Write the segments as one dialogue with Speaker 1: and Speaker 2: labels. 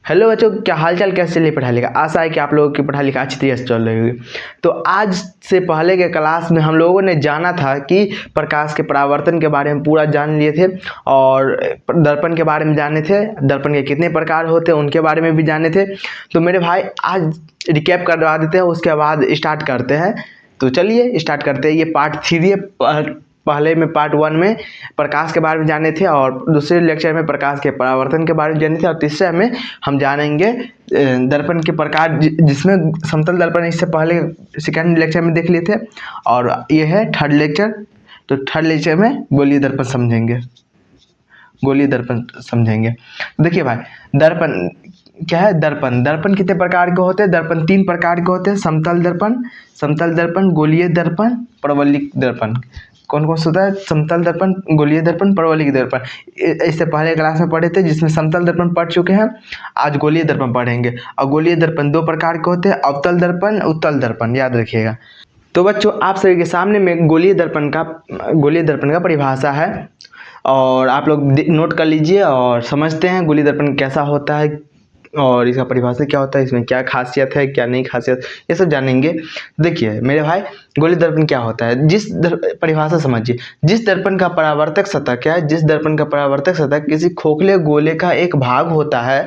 Speaker 1: Hello बच्चों, क्या हालचाल, कैसे चल रही पढ़ाई लिखा। आशा है कि आप लोगों की पढ़ाई लिखा अच्छी तरीके से चल रही होगी। तो आज से पहले के क्लास में हम लोगों ने जाना था कि प्रकाश के परावर्तन के बारे में पूरा जान लिए थे और दर्पण के बारे में जाने थे, दर्पण के कितने प्रकार होते हैं उनके बारे में भी जाने थे। तो मेरे भाई आज रिकैप करवा देते हैं, उसके बाद स्टार्ट करते हैं। तो चलिए स्टार्ट करते हैं। ये पार्ट 3 है। पहले में पार्ट 1 में प्रकाश के बारे में जाने थे और दूसरे लेक्चर में प्रकाश के परावर्तन के बारे में जाने थे और तीसरे में हम जानेंगे दर्पण के प्रकार, जिसमें समतल दर्पण इससे पहले सेकेंड लेक्चर में देख लिए थे और ये है थर्ड लेक्चर। तो थर्ड लेक्चर में गोलीय दर्पण समझेंगे, गोलीय दर्पण समझेंगे। देखिए भाई, दर्पण क्या है। दर्पण दर्पण कितने प्रकार के होते हैं? दर्पण 3 प्रकार के होते हैं। समतल दर्पण, गोलीय दर्पण, परवलयिक दर्पण। कौन कौन सा होता है? समतल दर्पण, गोलीय दर्पण, परवलयिक दर्पण। इससे पहले क्लास में पढ़े थे जिसमें समतल दर्पण पढ़ चुके हैं। आज गोलीय दर्पण पढ़ेंगे। और गोलीय दर्पण 2 प्रकार के होते हैं, अवतल दर्पण, उत्तल दर्पण, याद रखिएगा। तो बच्चों, आप सभी के सामने में गोलीय दर्पण का परिभाषा है और आप लोग नोट कर लीजिए और समझते हैं गोलीय दर्पण कैसा होता है और इसका परिभाषा क्या होता है, इसमें क्या खासियत है, क्या नहीं खासियत, ये सब जानेंगे। देखिए मेरे भाई, गोलीय दर्पण क्या होता है? परिभाषा समझिए। जिस दर्पण का परावर्तक सतह क्या है? जिस दर्पण का परावर्तक सतह किसी खोखले गोले का एक भाग होता है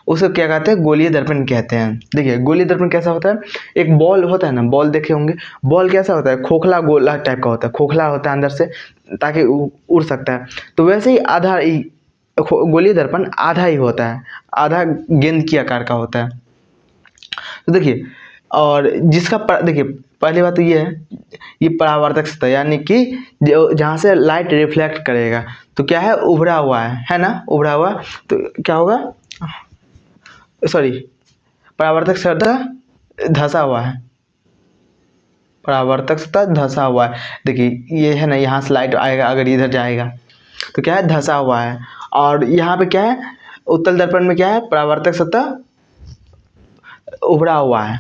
Speaker 1: उसको क्या कहते हैं? गोलीय दर्पण कहते हैं। देखिए गोलीय दर्पण कैसा होता है? एक बॉल होता है ना, बॉल देखे होंगे। बॉल कैसा होता है? खोखला गोला टाइप का होता है, खोखला होता है अंदर से ताकि उड़ सकता है। तो वैसे ही आधा गोलीय दर्पण आधा ही होता है, आधा गेंद की आकार का होता है। तो देखिए, और देखिए पहली बात तो ये है, ये परावर्तक सतह यानी कि जहाँ से लाइट रिफ्लेक्ट करेगा। तो क्या है? उभरा हुआ है ना, उभरा हुआ। तो क्या होगा? सॉरी, परावर्तक सतह धंसा हुआ है, परावर्तक सतह धंसा हुआ है। देखिए ये है ना, यहाँ से लाइट आएगा, अगर इधर जाएगा तो क्या है? धंसा हुआ है। और यहाँ पे क्या है? उत्तल दर्पण में क्या है? परावर्तक सतह उभरा हुआ है।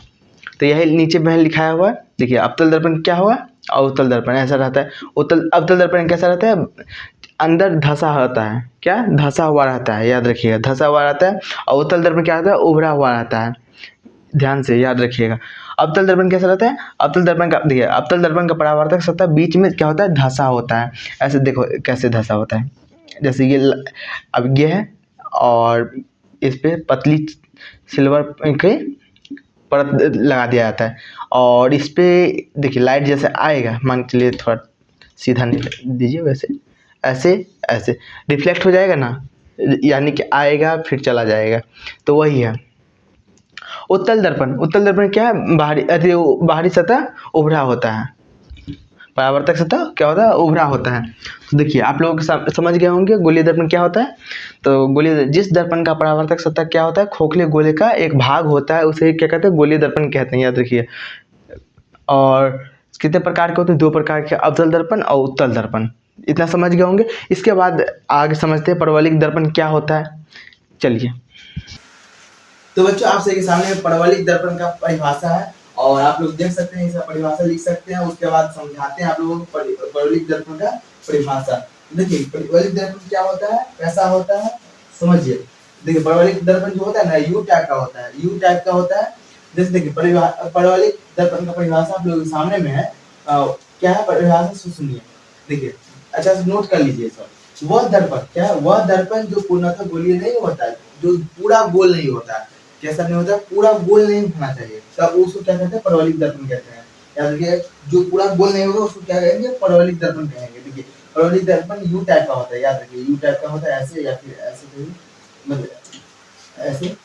Speaker 1: तो यही नीचे में लिखाया हुआ है। देखिए अवतल दर्पण क्या हुआ और उत्तल दर्पण ऐसा रहता है। अवतल दर्पण कैसा रहता है? अंदर धंसा रहता है। क्या? धंसा हुआ रहता है, याद रखिएगा, धंसा हुआ रहता है। और उत्तल दर्पण क्या रहता है? उभरा हुआ रहता है। ध्यान से याद रखिएगा। अवतल दर्पण कैसा रहता है? अवतल दर्पण का देखिए, अवतल दर्पण का परावर्तक सतह बीच में क्या होता है? धंसा होता है। ऐसे देखो कैसे धंसा होता है। जैसे ये अब ये है और इस पे पतली सिल्वर के परत लगा दिया जाता है और इस पे देखिए लाइट जैसे आएगा, मान के लिए थोड़ा सीधा दीजिए, वैसे ऐसे ऐसे रिफ्लेक्ट हो जाएगा ना, यानी कि आएगा फिर चला जाएगा। तो वही है उत्तल दर्पण। उत्तल दर्पण क्या है? बाहरी सतह उभरा होता है, परावर्तक सतह क्या होता है? उभरा होता है। तो देखिए आप लोग समझ गए होंगे गोलीय दर्पण क्या होता है। तो जिस दर्पण का परावर्तक सतह क्या होता है? खोखले गोले का एक भाग होता है, उसे क्या कहते हैं? गोलीय दर्पण कहते हैं, याद रखिए। और कितने प्रकार के होते हैं? 2 प्रकार के, अवतल दर्पण और उत्तल दर्पण। इतना समझ गए होंगे। इसके बाद आगे समझते हैं परवलयिक दर्पण क्या होता है। चलिए, तो बच्चों आप सभी के सामने परवलयिक दर्पण का परिभाषा है और आप लोग देख सकते हैं, इसका परिभाषा लिख सकते हैं। उसके बाद समझाते हैं आप लोगों को परवलयिक दर्पण का परिभाषा। देखिए परवलयिक दर्पण क्या होता है, कैसा होता है, समझिए। देखिए परवलयिक दर्पण जो होता है ना, यू टाइप का होता है, यू टाइप का होता है। जैसे देखिए परवलयिक दर्पण का परिभाषा आप लोगों के सामने में है। क्या है परिभाषा? सुनिए, देखिए अच्छा से नोट कर लीजिए सब। वह दर्पण क्या है? वह दर्पण जो पूर्णतः गोलीय नहीं होता है, जो पूरा गोल नहीं होता है। कैसा नहीं होता? पूरा गोल नहीं होना चाहिए, तब उसको क्या कहते हैं? परवलयिक दर्पण कहते हैं। याद रखिए, जो पूरा गोल नहीं होगा उसको क्या कहेंगे? परवलयिक दर्पण कहेंगे। देखिए परवलयिक दर्पण यू टाइप का होता है, याद रखिए, यू टाइप का होता है, ऐसे या फिर ऐसे, मतलब ऐसे,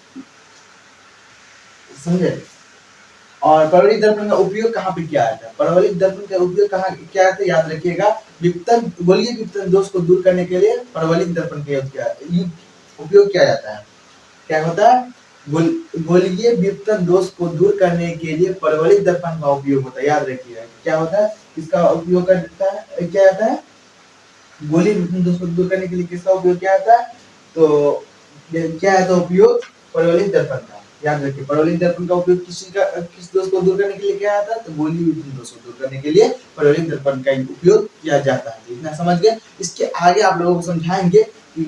Speaker 1: समझे। और परवलयिक दर्पण का उपयोग कहाँ पे किया जाता है? परवलयिक दर्पण का उपयोग कहाँ किया जाता है? याद रखिएगा, विपतन गोलीय विपतन दोष को दूर करने के लिए परवलयिक दर्पण का उपयोग किया जाता है। क्या होता है? गोलीय विपतन दोष को दूर करने के लिए परवलयिक दर्पण का उपयोग होता है। याद रखिएगा क्या होता है? इसका उपयोग करता है, क्या जाता है? गोलीय विपतन दोष को दूर करने के लिए किसका उपयोग किया जाता है? तो क्या है? तो उपयोग परवलयिक दर्पण का। याद रखिए परवलयिक दर्पण का उपयोग किस दोष को दूर करने के लिए किया जाता है? तो गोलीय विपतन दोष को दूर करने के लिए परवलयिक दर्पण का उपयोग किया जाता है। इतना समझ गए। इसके आगे आप लोगों को समझाएंगे कि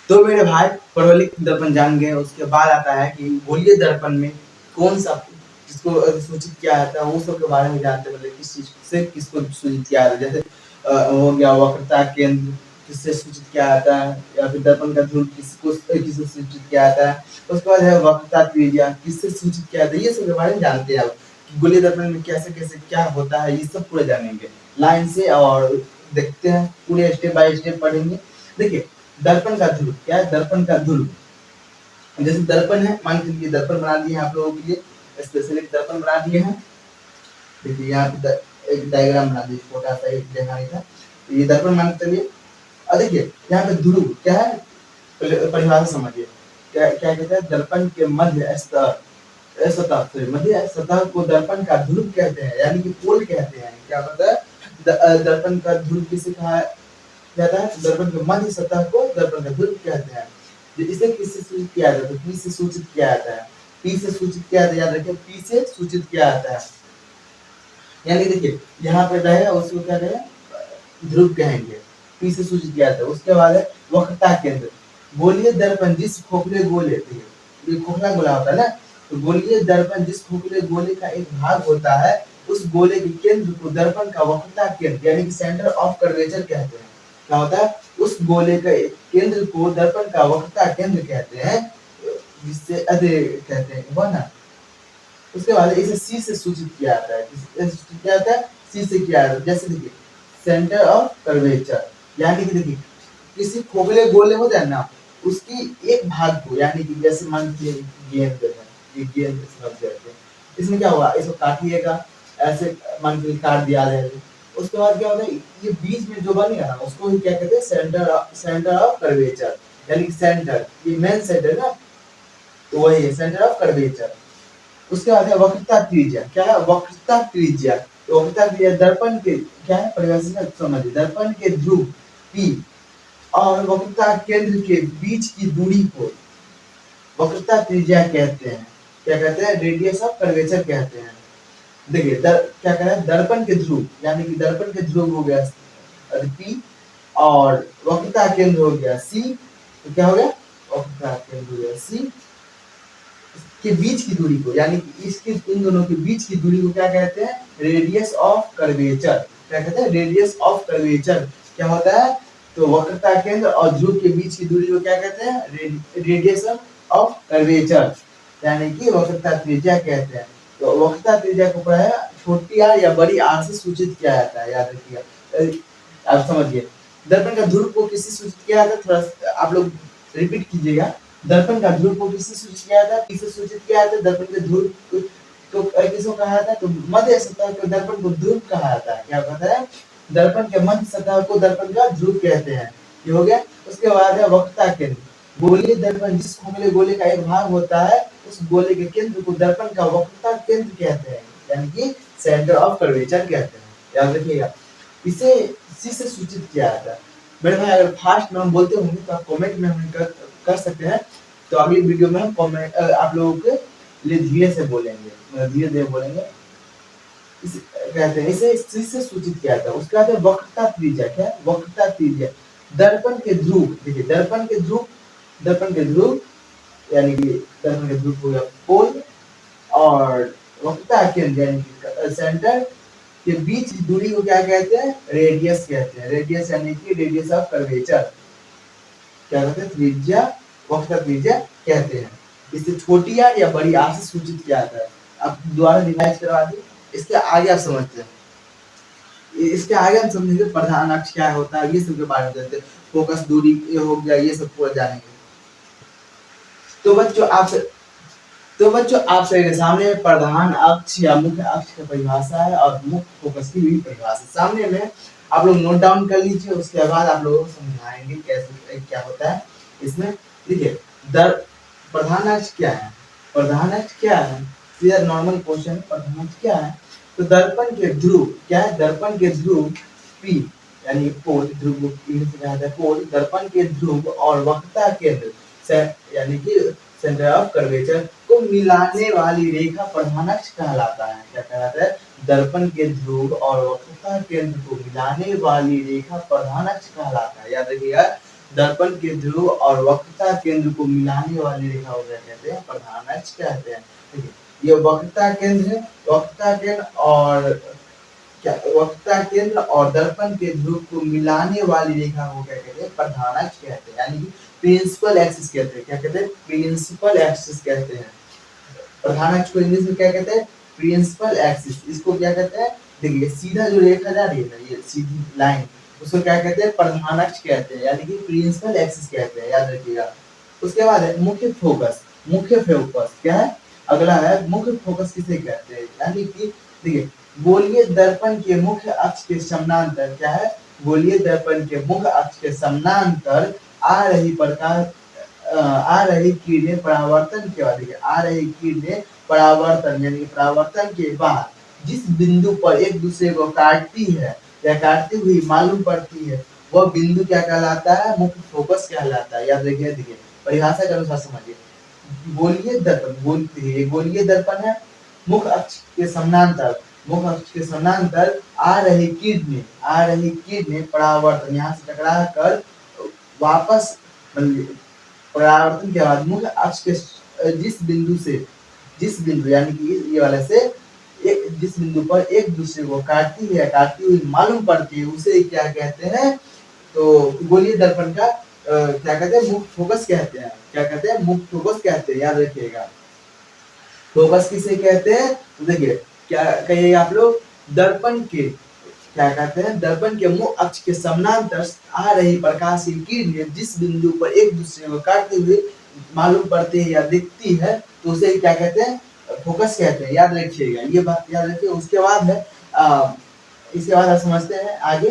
Speaker 1: तो मेरे भाई परवलिक दर्पण जान गए, उसके बाद आता है कि गोलीय दर्पण में कौन सा किसको सूचित किया जाता है, वो सब के बारे में जानते हैं, मतलब किस चीज से किसको सूचित किया जाता है। जैसे हो गया वक्रता केंद्र, किससे सूचित किया जाता है, या फिर दर्पण का ध्रुव किससे सूचित किया जाता है। उसके बाद है वक्रता त्रिज्या, किससे सूचित किया जाता है। ये सब के बारे में जानते हैं आप, गोलीय दर्पण में कैसे कैसे क्या होता है, ये सब पूरा जानेंगे लाइन से। और देखते हैं पूरे स्टेप बाय स्टेप पढ़ेंगे। देखिए दर्पण का ध्रुव क्या है, दर्पण का ध्रुव जैसे दर्पण है, मान लीजिए दर्पण बना दिए हैं आप लोगों के लिए, स्पेशली दर्पण बना दिए हैं। देखिए यहाँ पे एक डायग्राम बना दिए, छोटा सा एक देखा नहीं था, तो ये दर्पण मान के चलिए। और देखिए यहाँ पे ध्रुव क्या है, परिभाषा समझिए। क्या क्या कहते हैं, दर्पण के मध्य सतह मध्य सतह को दर्पण का ध्रुव कहते हैं, यानी कि पोल कहते हैं। क्या होता है, दर्पण का ध्रुव किसे कहा जाता है, दर्पण के मध्य सतह को दर्पण का ध्रुव कहते हैं। इसे किससे सूचित किया जाता है, पी से सूचित किया जाता है। पी से सूचित किया जाता है, याद रखिए पी से सूचित किया जाता है। यानी देखिए यहाँ पे रहेगा, उसको क्या कहें, ध्रुव कहेंगे, पी से सूचित किया जाता है। उसके बाद है वक्रता केंद्र, गोलीय दर्पण जिस खोखले गोले, ये खोखला गोला होता है ना, तो गोलीय दर्पण जिस खोखले गोले का एक भाग होता है, उस गोले के केंद्र को दर्पण का वक्रता केंद्र यानी कि सेंटर ऑफ कर्वेचर कहते हैं। क्या होता है, उस गोले का केंद्र को दर्पण का वक्रता केंद्र कहते हैं, जिससे अरे कहते हैं वह ना। उसके बाद इसे सी से सूचित किया जाता है, किससे सूचित किया जाता है, सी से किया जाता है। जैसे देखिए सेंटर ऑफ कर्वेचर, यानी कि देखिए किसी खोखले गोले होता है ना, उसकी एक भाग को, यानी कि जैसे मान लीजिए गेंद है, ये गेंद समझ जाते हैं, इसमें क्या होगा, इसको काटिएगा ऐसे, मान लीजिए काट दिया है। उसके बाद क्या होता है, ये बीच में जो बनेगा ना, उसको ही क्या कहते हैं, सेंटर ऑफ कर्वेचर, यानी कि सेंटर, ये मेन सेंटर ना, तो वही है सेंटर ऑफ कर्वेचर। उसके बाद है वक्रता त्रिज्या, क्या है वक्रता त्रिज्या, तो वक्रता त्रिज्या दर्पण के क्या है, परिभाषा समझिए, दर्पण के ध्रुव P और वक्रता केंद्र के बीच की दूरी को वक्रता त्रिज्या कहते हैं। क्या कहते हैं, रेडियस ऑफ कर्वेचर कहते हैं। देखिए क्या कह रहा है, दर्पण के ध्रुव, यानी कि दर्पण के ध्रुव हो गया P और वक्रता केंद्र हो गया C, तो क्या हो गया, वक्रता केंद्र हो गया C के बीच की दूरी को, यानी कि इसके इन दोनों के बीच की दूरी को क्या कहते हैं, रेडियस ऑफ कर्वेचर। क्या कहते हैं, रेडियस ऑफ कर्वेचर। क्या होता है, तो वक्रता केंद्र और ध्रुव के बीच की दूरी को क्या कहते हैं, रेडियस ऑफ कर्वेचर, यानी कि वक्रता त्रिज्या कहते हैं। तो वक्रता त्रिज्या को प्राय छोटी आर या बड़ी आर से सूचित किया जाता है, याद रखिएगा। आप समझिए दर्पण का ध्रुव को किससे सूचित किया जाता है, थोड़ा आप लोग रिपीट कीजिएगा। दर्पण का ध्रुव को किससे सूचित किया जाता है, पी से सूचित किया जाता है। दर्पण के ध्रुव को किसको कहा जाता है, तो मध्य सतह को दर्पण को ध्रुव कहा जाता है। क्या कहता है, दर्पण के मध्य सतह को दर्पण का ध्रुव कहते हैं। ये हो गया। उसके बाद है वक्रता केंद्र, गोलीय दर्पण जिस खोखले गोले का एक भाग होता है, उस गोले के केंद्र को दर्पण का वक्रता केंद्र कहते हैं, यानी कि सेंटर ऑफ कर्वेचर कहते हैं। याद रखिएगा, इसे इसी से सूचित किया जाता है। मेरे भाई अगर फास्ट में हम बोलते होंगे तो आप कमेंट में हमें कर सकते हैं, तो अगली वीडियो में हम कमेंट आप लोगों के लिए धीरे से बोलेंगे, धीरे धीरे बोलेंगे। इसे कहते हैं, इसे इससे सूचित किया जाता है। उसके बाद वक्रता त्रिज्या, क्या है वक्रता त्रिज्या, दर्पण के ध्रुव, देखिए दर्पण के ध्रुव यानी कि दर्पण के ध्रुव हो गया पोल और वक्रता केंद्र यानी कि सेंटर के बीच की दूरी को क्या कहते हैं, रेडियस कहते हैं। रेडियस यानी कि रेडियस ऑफ कर्वेचर, क्या कहते हैं, त्रिज्या, वक्रता त्रिज्या कहते हैं। इसे छोटी आर या बड़ी आर से सूचित किया जाता है। अब दोबारा रिवाइज करवा दी, इसके आगे आप समझते हैं, इसके आगे हम समझेंगे प्रधान अक्ष क्या होता है, ये सब के बारे में जानते हैं, फोकस दूरी हो गया, ये सब पूरा जानेंगे। तो बच्चों आपके सामने प्रधान अक्ष या मुख्य अक्ष की परिभाषा है और मुख्य फोकस की भी परिभाषा सामने में, आप लोग नोट डाउन कर लीजिए। उसके बाद आप लोगों को समझाएंगे कैसे क्या होता है इसमें। देखिए प्रधान अक्ष क्या है, प्रधान अक्ष क्या है, ये नॉर्मल क्वेश्चन, प्रधान अक्ष क्या है, तो दर्पण के ध्रुव, क्या है, दर्पण के ध्रुव P यानी पोल, ध्रुव इंग्लिश में कहा जाता है पोल, दर्पण के ध्रुव और वक्रता केंद्र यानी कि सेंटर ऑफ कर्वेचर को मिलाने वाली रेखा प्रधान अक्ष कहलाता है। क्या कहलाता है, दर्पण के ध्रुव और वक्रता केंद्र को मिलाने वाली रेखा प्रधान अक्ष कहलाता है। याद रखिएगा, दर्पण के ध्रुव और वक्रता केंद्र को मिलाने वाली रेखा को क्या कहते हैं? प्रधान अक्ष कहते हैं। ठीक है, ये वक्रता केंद्र है, वक्रता केंद्र और क्या, वक्रता केंद्र और दर्पण के ध्रुव को मिलाने वाली रेखा को क्या कहते हैं? प्रधान अक्ष कहते हैं, यानी कि प्रिंसिपल एक्सिस कहते हैं। क्या कहते हैं? प्रिंसिपल एक्सिस कहते हैं। प्रधान अक्ष को इंग्लिश में क्या कहते हैं? Principal axis. इसको क्या कहते हैं? देखिए सीधा जो रेखा जा रही है ना, ये सीधी लाइन, उसको क्या कहते हैं? प्रधान अक्ष कहते हैं, यानी कि प्रिंसिपल एक्सिस कहते हैं, याद रखिएगा। उसके बाद है मुख्य फोकस। मुख्य फोकस क्या है? अगला है मुख्य फोकस किसे कहते हैं? यानी कि देखिए गोलीय दर्पण के मुख्य अक्ष के समानांतर क्या है? गोलीय दर्पण के मुख्य अक्ष के समानांतर आ रही किरणें परावर्तन के बाद, आ रही किरणें परावर्तन यानी परावर्तन के बाद जिस बिंदु पर एक दूसरे को काटती है या काटती हुई मालूम पड़ती है, वह बिंदु क्या कहलाता है? मुख्य फोकस कहलाता है। याद रखिए, देखिए परिभाषा के अनुसार समझिए। गोलीय दर्पण, गोलीय दर्पण है, मुख्य अक्ष के समानांतर, मुख्य अक्ष के समानांतर आ रही किरणें परावर्तन, यहाँ से टकरा कर वापस परावर्तन के बाद मुख्य अक्ष के जिस बिंदु यानी कि ये वाले से जिस बिंदु पर एक दूसरे को काटती है, काटती हुई मालूम पड़ती है, उसे क्या कहते हैं? तो गोलीय दर्पण का क्या कहते हैं? मुख्य फोकस कहते हैं। क्या कहते हैं? मुख्य फोकस कहते हैं, याद रखिएगा। फोकस किसे कहते हैं? तो देखिए क्या कहिए आप लोग? दर्पण के क्या कहते हैं? दर्पण के मुख्य अक्ष के समानांतर आ रही प्रकाश की किरणें जिस बिंदु पर एक दूसरे को काटते हुए मालूम पड़ती है या दिखती है, तो उसे क्या कहते हैं? फोकस कहते हैं, याद रखिएगा, ये बात याद रखिए। उसके बाद है इसके बाद आप समझते हैं आगे।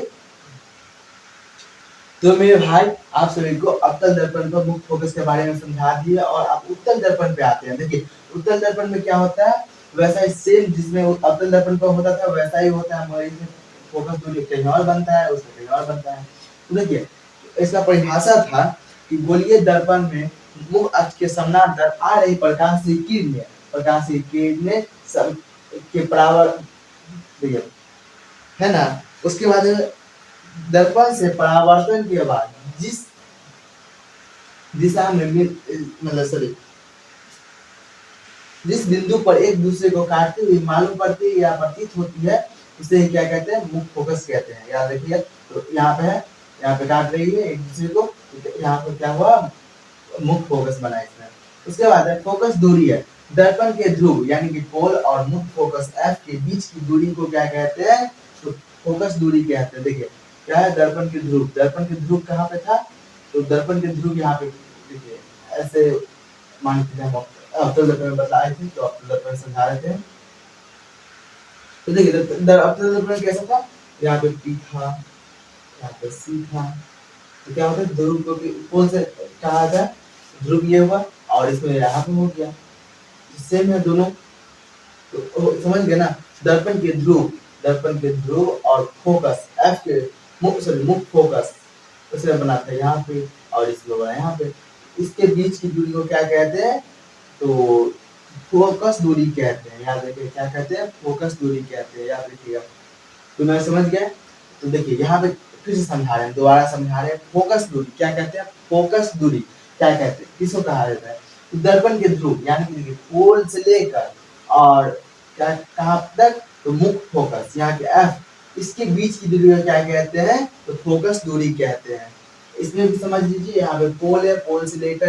Speaker 1: तो मेरे भाई आप सभी को अवतल दर्पण पर मुख्य फोकस के बारे में समझा दिया, और आप उत्तल दर्पण पे आते हैं। देखिए उत्तल दर्पण में क्या होता है? वैसा ही सेम जिसमें अवतल दर्पण पर होता था वैसा ही होता है, मगर इसमें फोकस दूरी कहीं और बनता है, उसमें कहीं और बनता है। तो देखिए इसका परिभाषा था कि गोलीय दर्पण में मुख्य अक्ष के समानांतर आ रही प्रकाश की किरणें के बराबर, देखिए है ना। उसके बाद दर्पण से परावर्तन के बाद जिस दिशा में मतलब सॉरी जिस बिंदु पर एक दूसरे को काटती हुई मालूम पड़ती है या प्रतीत होती है, उसे क्या कहते हैं? मुख्य फोकस कहते हैं, याद रखिए। तो यहाँ पे है, यहाँ पे काट रही है एक दूसरे को, तो यहाँ पे क्या हुआ? मुख्य फोकस बना इसमें। उसके बाद है फोकस दूरी है। दर्पण के ध्रुव यानी कि पोल और मुख्य फोकस एफ के बीच की दूरी को क्या कहते हैं? तो फोकस दूरी कहते हैं। देखिए क्या है? दर्पण के ध्रुव कहाँ पे था? तो दर्पण के ध्रुव यहाँ पे, देखिए ऐसे मान के अवतल दर्पण में बताए थे, तो अवतल दर्पण समझा रहे थे। तो देखिए अवतल दर्पण कैसा था? यहाँ पे पी था, यहाँ पे सी था, तो क्या होता है? ध्रुव को पोल से कहा था, ध्रुव ये हुआ और इसमें यहाँ पे हो गया, सेम है दोनों। तो समझ गए ना? दर्पण के ध्रुव और फोकस एफ के मुख्य फोकस उसे बनाता है यहाँ पे, और इसमें बना यहाँ पे। इसके बीच की दूरी को क्या कहते हैं? तो फोकस दूरी कहते हैं, याद रखिए। क्या कहते हैं? फोकस दूरी कहते हैं, याद रखिएगा। तो मैं समझ गया। तो देखिए यहाँ पे फिर से समझा रहे हैं, दोबारा समझा रहे हैं। फोकस दूरी क्या कहते हैं? फोकस दूरी क्या कहते हैं? किसको कहा जाता है? तो दर्पण के ध्रुव यानी कि देखिए पोल से लेकर और क्या कहाँ तक? तो मुख्य फोकस यहाँ के एफ, इसके बीच की दूरी को क्या कहते हैं? तो फोकस दूरी कहते हैं। इसमें भी समझ लीजिए, यहाँ पे पोल है, पोल से लेकर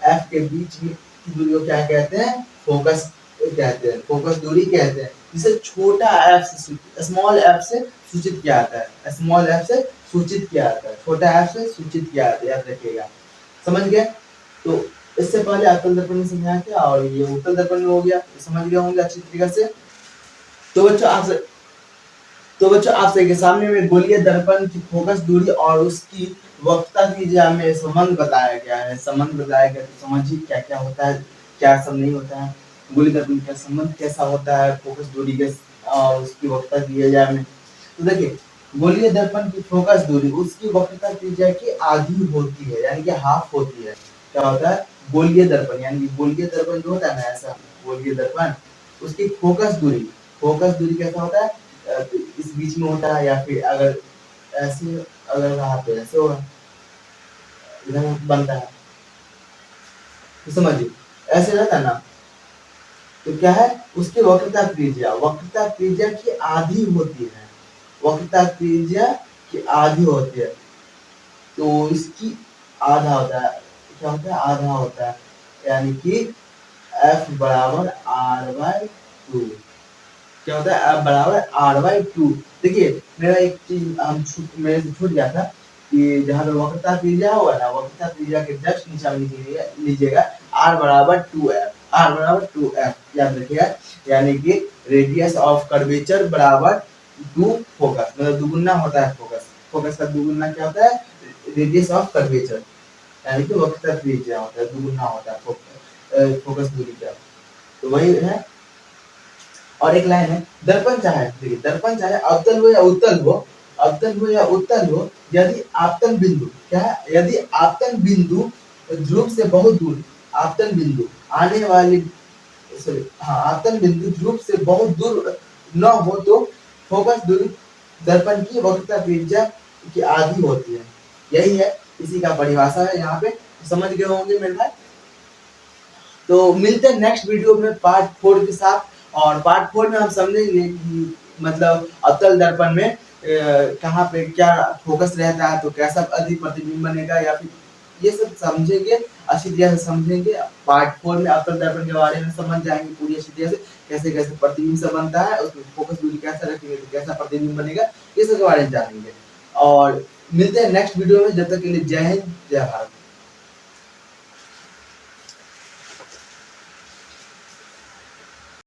Speaker 1: एफ के बीच की दूरी को क्या कहते हैं? फोकस कहते हैं, फोकस दूरी कहते हैं। जिसे छोटा एफ से, स्मॉल एफ से सूचित किया जाता है, स्मॉल एफ से सूचित किया जाता है, छोटा एफ से सूचित किया जाता है, याद रखिएगा। समझ गए? तो इससे पहले अवतल दर्पण में समझाया था, और ये उत्तल दर्पण में हो गया, समझ गए होंगे अच्छी तरीके से। तो बच्चों आपसे के सामने में गोलीय दर्पण की फोकस दूरी और उसकी वक्रता की में संबंध बताया गया है। संबंध बताया गया, तो समझिए क्या क्या होता है, क्या सब नहीं होता है। गोलीय दर्पण का संबंध कैसा होता है फोकस दूरी के और उसकी वक्रता त्रिज्या में। तो देखिए गोलीय दर्पण की फोकस दूरी उसकी वक्रता त्रिज्या की आधी होती है, यानी कि हाफ होती है। क्या होता है? गोलीय दर्पण, यानी कि गोलीय दर्पण जो होता है ना, ऐसा गोलीय दर्पण, उसकी फोकस दूरी कैसा होता है? इस बीच में होता है, या फिर अगर ऐसे, अगर रहा तो ऐसे होगा, इधर बनता है, तो समझिए ऐसे रहता है ना। तो क्या है, उसकी वक्रता त्रिज्या की आधी होती है, वक्रता त्रिज्या की आधी होती है, तो इसकी आधा होता है, क्या होता है, आधा होता है, यानी कि F बराबर R/2। क्या होता है, F बराबर R/2। देखिए मेरा एक चीज मेरे से छूट गया था कि जहाँ पे वक्रता त्रिज्या होगा ना, वक्रता त्रिज्या के जस्ट नीचे आप लीजिएगा R बराबर 2F, R बराबर 2F याद रखिएगा, यानी कि रेडियस ऑफ कर्वेचर बराबर 2 फोकस, मतलब दुगुना होता है फोकस, फोकस का दुगुना क्या होता है, रेडियस ऑफ कर्वेचर, यानी कि वक्रता त्रिज्या होता है, दुगुना होता है फोकस दूरी का, तो वही है। और एक लाइन है, दर्पण चाहे, देखिए दर्पण चाहे अवतल हो या उत्तल हो, अवतल हो या उत्तल हो, यदि आपतन बिंदु क्या है, यदि आपतन बिंदु ध्रुव से बहुत दूर, आपतन बिंदु आने वाली सॉरी हाँ आपतन बिंदु ध्रुव से बहुत दूर न हो तो फोकस दूरी दर्पण की वक्रता त्रिज्या की आधी होती है, यही है, इसी का परिभाषा है यहाँ पे, समझ गए होंगे मेरे भाई। तो मिलते हैं नेक्स्ट वीडियो में पार्ट 4 के साथ, और पार्ट 4 में हम समझेंगे कि मतलब अवतल दर्पण में कहाँ पे क्या फोकस रहता है, तो कैसा अधिक प्रतिबिंब बनेगा, या फिर ये सब समझेंगे, अच्छी तरह से समझेंगे। पार्ट 4 में अवतल दर्पण के बारे में समझ जाएंगे पूरी अच्छी तरह से, कैसे कैसे प्रतिबिंब से बनता है, उसमें फोकस दूरी कैसा रखेंगे तो कैसा प्रतिबिंब बनेगा, ये सब के बारे में जानेंगे। और मिलते हैं नेक्स्ट वीडियो में, जब तक के लिए जय हिंद जय भारत।